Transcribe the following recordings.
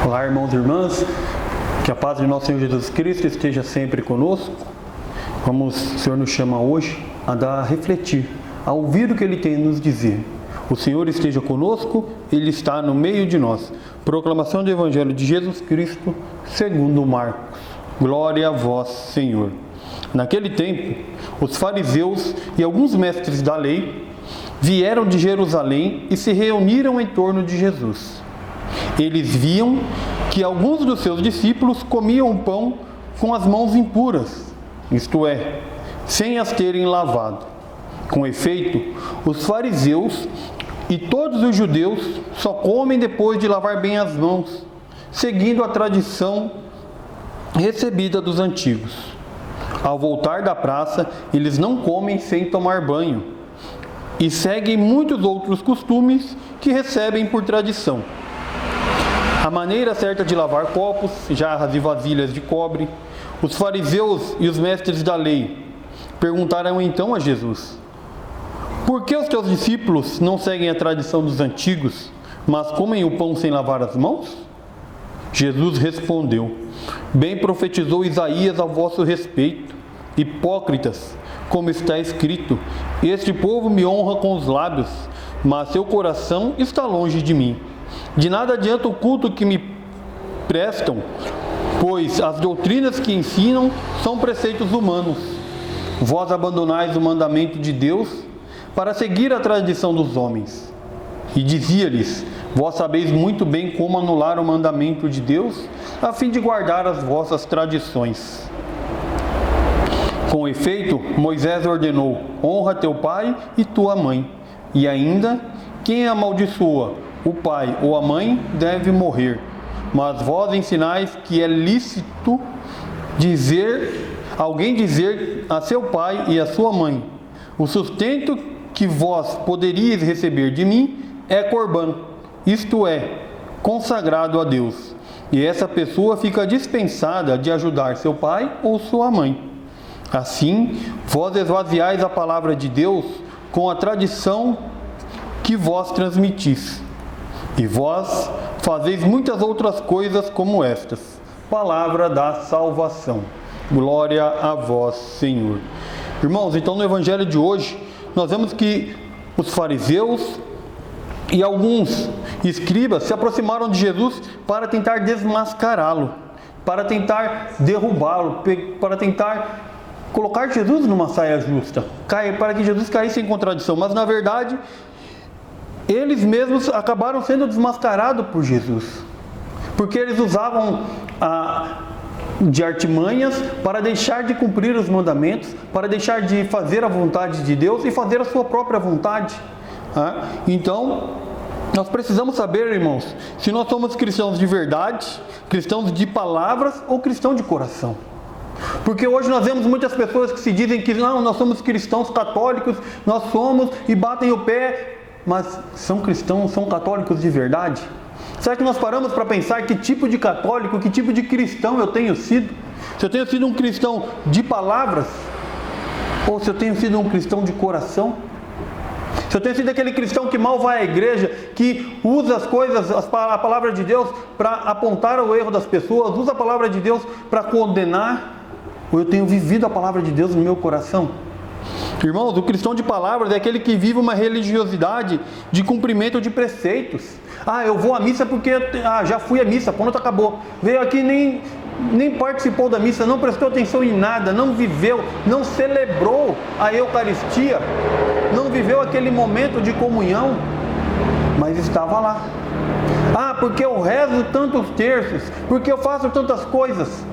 Olá, irmãos e irmãs, que a paz de nosso Senhor Jesus Cristo esteja sempre conosco. O Senhor nos chama hoje a refletir, a ouvir o que Ele tem a nos dizer. O Senhor esteja conosco, Ele está no meio de nós. Proclamação do Evangelho de Jesus Cristo, segundo Marcos. Glória a vós, Senhor. Naquele tempo, os fariseus e alguns mestres da lei vieram de Jerusalém e se reuniram em torno de Jesus. Eles viam que alguns dos seus discípulos comiam pão com as mãos impuras, isto é, sem as terem lavado. Com efeito, os fariseus e todos os judeus só comem depois de lavar bem as mãos, seguindo a tradição recebida dos antigos. Ao voltar da praça, eles não comem sem tomar banho e seguem muitos outros costumes que recebem por tradição. A maneira certa de lavar copos, jarras e vasilhas de cobre. Os fariseus e os mestres da lei perguntaram então a Jesus: por que os teus discípulos não seguem a tradição dos antigos, mas comem o pão sem lavar as mãos? Jesus respondeu: bem profetizou Isaías a vosso respeito, hipócritas, como está escrito: este povo me honra com os lábios, mas seu coração está longe de mim. De nada adianta o culto que me prestam, pois as doutrinas que ensinam são preceitos humanos. Vós abandonais o mandamento de Deus para seguir a tradição dos homens. E dizia-lhes: vós sabeis muito bem como anular o mandamento de Deus, a fim de guardar as vossas tradições. Com efeito, Moisés ordenou: honra teu pai e tua mãe. E ainda, quem amaldiçoa o pai ou a mãe deve morrer. Mas vós ensinais que é lícito alguém dizer a seu pai e a sua mãe: o sustento que vós poderíeis receber de mim é corbã, isto é, consagrado a Deus. E essa pessoa fica dispensada de ajudar seu pai ou sua mãe. Assim, vós esvaziais a palavra de Deus com a tradição que vós transmitis. E vós fazeis muitas outras coisas como estas. Palavra da salvação. Glória a vós, Senhor. Irmãos, então no Evangelho de hoje, nós vemos que os fariseus e alguns escribas se aproximaram de Jesus para tentar desmascará-lo, para tentar derrubá-lo, para tentar colocar Jesus numa saia justa, para que Jesus caísse em contradição. Mas na verdade, eles mesmos acabaram sendo desmascarados por Jesus, porque eles usavam de artimanhas para deixar de cumprir os mandamentos, para deixar de fazer a vontade de Deus e fazer a sua própria vontade. Então, nós precisamos saber, irmãos, se nós somos cristãos de verdade, cristãos de palavras ou cristãos de coração. Porque hoje nós vemos muitas pessoas que se dizem que não, nós somos cristãos católicos, nós somos, e batem o pé. Mas são cristãos, são católicos de verdade? Será que nós paramos para pensar que tipo de católico, que tipo de cristão eu tenho sido? Se eu tenho sido um cristão de palavras, ou se eu tenho sido um cristão de coração? Se eu tenho sido aquele cristão que mal vai à igreja, que usa as coisas, a palavra de Deus para apontar o erro das pessoas, usa a palavra de Deus para condenar, ou eu tenho vivido a palavra de Deus no meu coração? Irmãos, o cristão de palavras é aquele que vive uma religiosidade de cumprimento de preceitos. Eu vou à missa porque já fui à missa, pronto, acabou. Veio aqui, nem participou da missa, não prestou atenção em nada, não viveu, não celebrou a Eucaristia, não viveu aquele momento de comunhão, mas estava lá. Porque eu rezo tantos terços, porque eu faço tantas coisas.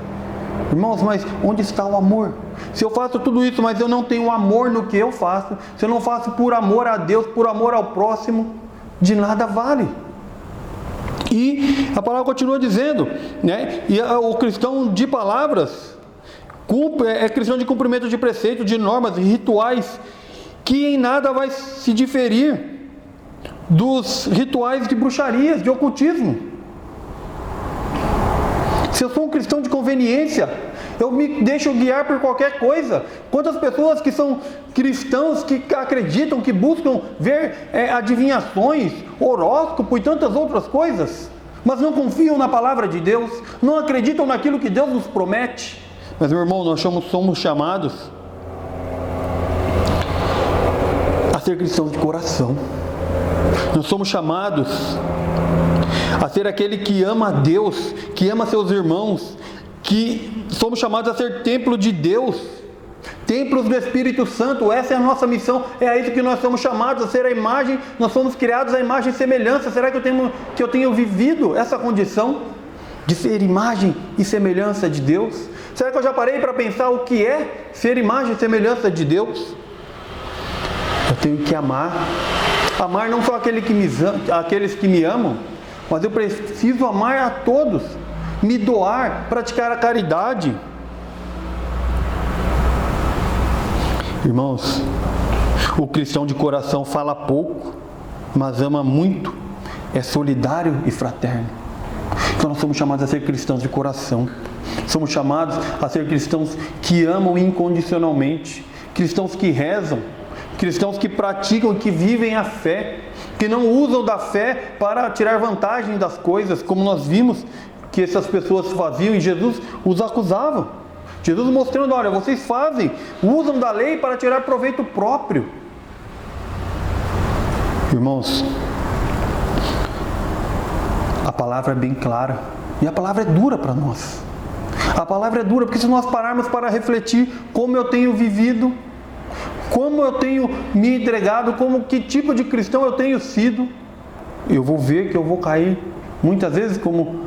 Irmãos, mas onde está o amor? Se eu faço tudo isso, mas eu não tenho amor no que eu faço, se eu não faço por amor a Deus, por amor ao próximo, de nada vale. E a palavra continua dizendo, né? E o cristão de palavras é cristão de cumprimento de preceitos, de normas e rituais, que em nada vai se diferir dos rituais de bruxarias, de ocultismo. Se eu sou um cristão de conveniência, eu me deixo guiar por qualquer coisa. Quantas pessoas que são cristãos, que acreditam, que buscam ver adivinhações, horóscopo e tantas outras coisas, mas não confiam na palavra de Deus, não acreditam naquilo que Deus nos promete. Mas, meu irmão, nós somos chamados a ser cristãos de coração. Nós somos chamados a ser aquele que ama a Deus, que ama seus irmãos, que somos chamados a ser templo de Deus, templos do Espírito Santo. Essa é a nossa missão, é a isso que nós somos chamados, a ser a imagem, nós somos criados à imagem e semelhança. Será que eu tenho vivido essa condição de ser imagem e semelhança de Deus? Será que eu já parei para pensar o que é ser imagem e semelhança de Deus? Eu tenho que amar. Amar não só aqueles que me amam, mas eu preciso amar a todos, me doar, praticar a caridade. Irmãos, o cristão de coração fala pouco, mas ama muito, é solidário e fraterno. Então nós somos chamados a ser cristãos de coração. Somos chamados a ser cristãos que amam incondicionalmente, cristãos que rezam, cristãos que praticam e que vivem a fé, que não usam da fé para tirar vantagem das coisas, como nós vimos que essas pessoas faziam e Jesus os acusava. Jesus mostrando, olha, vocês usam da lei para tirar proveito próprio. Irmãos, a palavra é bem clara e a palavra é dura para nós. A palavra é dura porque se nós pararmos para refletir como eu tenho vivido, como eu tenho me entregado, que tipo de cristão eu tenho sido, eu vou ver que eu vou cair muitas vezes como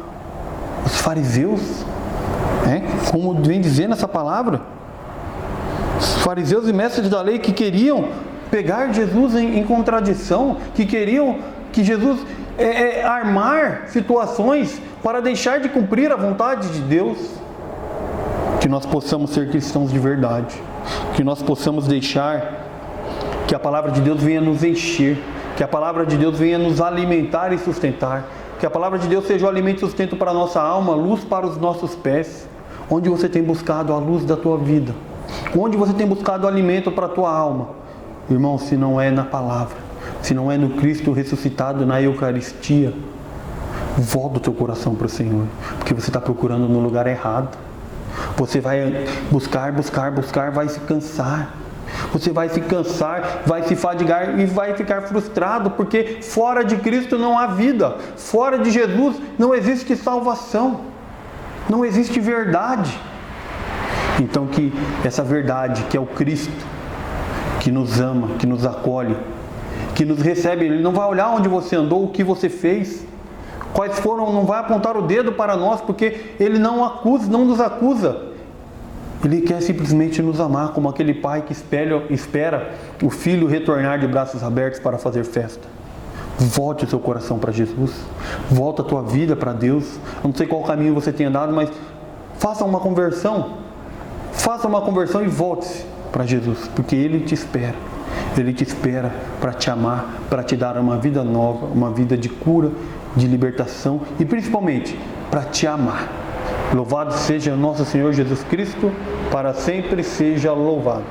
os fariseus, como vem dizendo essa palavra, os fariseus e mestres da lei que queriam pegar Jesus em contradição, que queriam que Jesus armar situações para deixar de cumprir a vontade de Deus. Que nós possamos ser cristãos de verdade, que nós possamos deixar que a palavra de Deus venha nos encher, que a palavra de Deus venha nos alimentar e sustentar, que a palavra de Deus seja o alimento e sustento para a nossa alma, luz para os nossos pés. Onde você tem buscado a luz da tua vida? Onde você tem buscado o alimento para a tua alma? Irmão, se não é na palavra, se não é no Cristo ressuscitado na Eucaristia, volta o teu coração para o Senhor, porque você está procurando no lugar errado. Você vai buscar, vai se cansar. Você vai se cansar, vai se fadigar e vai ficar frustrado, porque fora de Cristo não há vida. Fora de Jesus não existe salvação. Não existe verdade. Então que essa verdade, que é o Cristo, que nos ama, que nos acolhe, que nos recebe, Ele não vai olhar onde você andou, o que você fez, quais foram, não vai apontar o dedo para nós, porque Ele não nos acusa. Ele quer simplesmente nos amar, como aquele pai que espera o filho retornar de braços abertos para fazer festa. Volte o seu coração para Jesus, volta a tua vida para Deus. Eu não sei qual caminho você tem andado, mas faça uma conversão e volte-se para Jesus, porque Ele te espera. Ele te espera para te amar, para te dar uma vida nova, uma vida de cura, de libertação e principalmente para te amar. Louvado seja nosso Senhor Jesus Cristo, para sempre seja louvado.